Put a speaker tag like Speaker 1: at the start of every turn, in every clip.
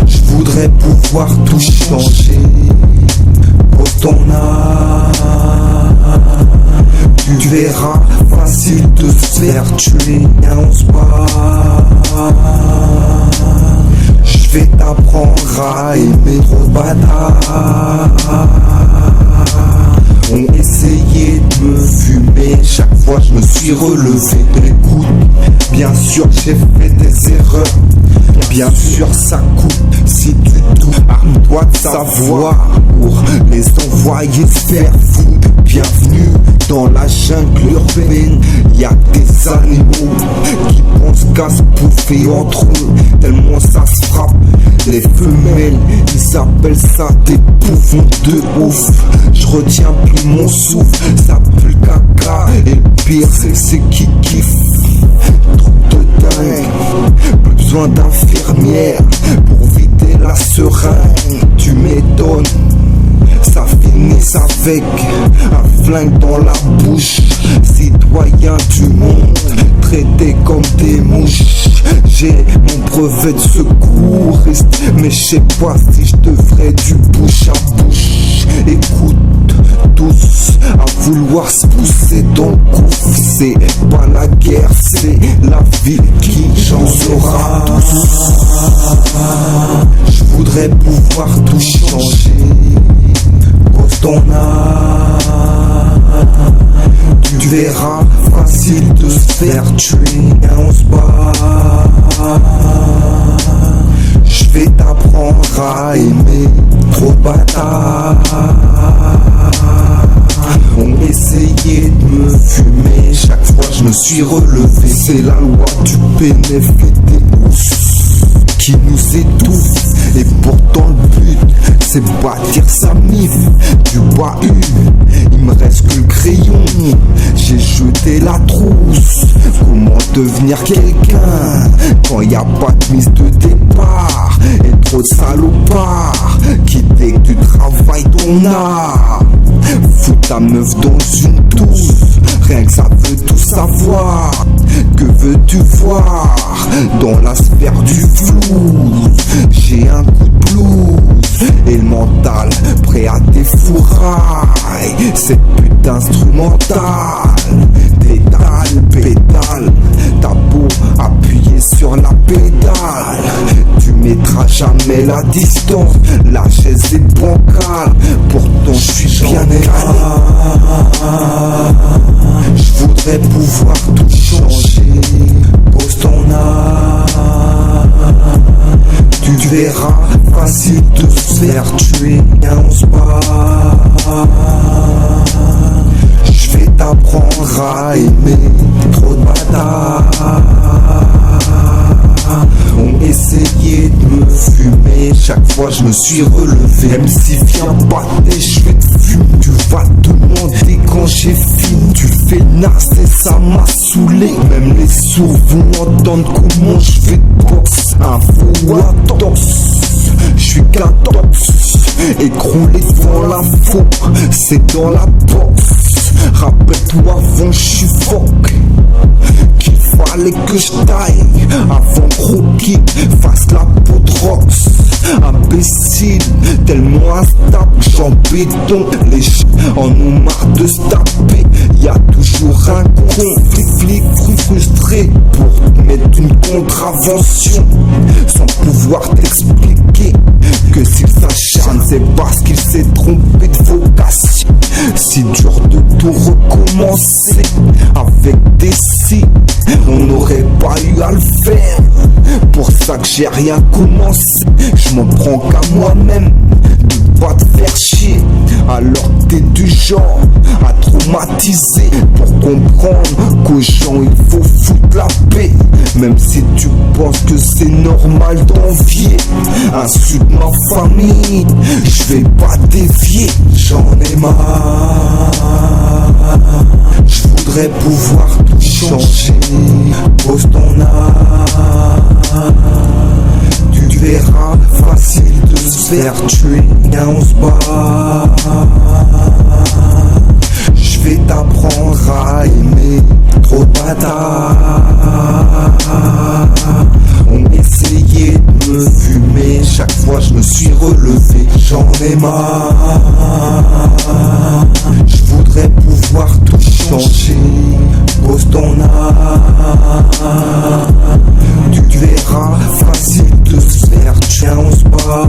Speaker 1: Je voudrais pouvoir tout changer. Pose ton âme, tu verras, facile de se faire tuer. Viens, on se bat. Je vais t'apprendre à aimer. Trop de bâtards ont essayé de me fumer. Chaque fois je me suis relevé. Écoute, bien sûr j'ai fait des erreurs. Bien sûr ça coûte. Si tu doutes, arme-toi de savoir pour les envoyer se faire foutre. Bienvenue dans la jungle urbaine. Y'a des animaux qui pensent qu'à se bouffer entre eux. Tellement ça se frappe. Les femelles, ils appellent ça des bouffons de ouf. Je retiens plus mon souffle, ça pue le caca. Et le pire c'est qui kiffe. Truc de dingue. Plus besoin d'infirmière pour vider la seringue. Tu m'étonnes, ça finit avec un flingue dans la bouche. Citoyens du monde, traités comme des mouches. J'ai mon brevet de secouriste, mais je sais pas si je devrais du bouche à bouche. Écoute, tous à vouloir se pousser dans le gouffre. C'est pas la guerre, c'est la vie qui j'en saura tous. Je voudrais pouvoir tout changer. Pose ton âme, tu verras, facile de se faire tuer. Viens, on se bat. Je vais t'apprendre à aimer. Trop de bâtards ont essayé de me fumer. Chaque fois je me suis relevé. C'est la loi du bénéfice des pousses qui nous étouffe. Et pourtant le but c'est bâtir sa mif du bahut. Il me reste que le crayon, j'ai jeté la trousse. Comment devenir quelqu'un quand y a pas de mise de départ et trop de salopards qui dès que tu travailles ton art. Fous ta meuf dans une douce, rien que ça veut tout savoir. Que veux-tu voir dans la sphère du flou? J'ai un coup de blues et le mental prêt à tes fourrailles. Cette putain instrumentale détale, pétale. T'as beau appuyer sur la pédale, tu mettras jamais la distance. La chaise est bancale, pourtant je suis bien calé. Je voudrais pouvoir tout changer. Pose ton âme, tu verras, facile de se faire tuer. Viens, on se bat. Je vais t'apprendre à aimer. Trop de bâtards ont essayé de me fumer. Chaque fois je me suis relevé. Même si viens battre, je vais te fumer. Tu vas te demander quand j'ai fini. Tu fais nasse et ça m'a saoulé. Même les sourds vont entendre comment je vais te boxe. Info attends, je suis qu'atox. Écroulé devant la faux, c'est dans la boxe. Rappelle-toi avant je suis fuck qu'il fallait que je taille avant Croquis fasse la peau de Rox. Imbécile, tellement instable, j'en béton. Les ch en ont marre de se taper. Y'a toujours un conflit frustré pour te mettre une contravention sans pouvoir t'expliquer que s'il s'acharne c'est parce qu'il s'est trompé de vocation. Si dur de tout recommencer avec des si, on n'aurait pas eu à le faire. Pour ça que j'ai rien commencé. Je m'en prends qu'à moi-même de pas te faire chier. Alors que t'es du genre à traumatiser pour comprendre qu'aux gens il faut foutre la paix. Même si tu penses que c'est normal d'envier, insulte ma famille, je vais pas dévier. J'en ai marre, je voudrais pouvoir tout changer. Pose ton âme, tu verras, facile de se faire tuer. Viens, on se bat. Je vais t'apprendre à aimer. Trop de bâtards ai marre. Je voudrais pouvoir tout changer. Pose ton âme. Tu verras, facile de se faire. Tiens, on se bat.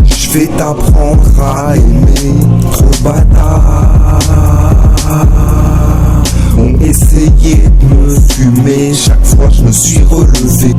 Speaker 1: Je vais t'apprendre à aimer. Trop bâtard. On essayait de me fumer. Chaque fois je me suis relevé.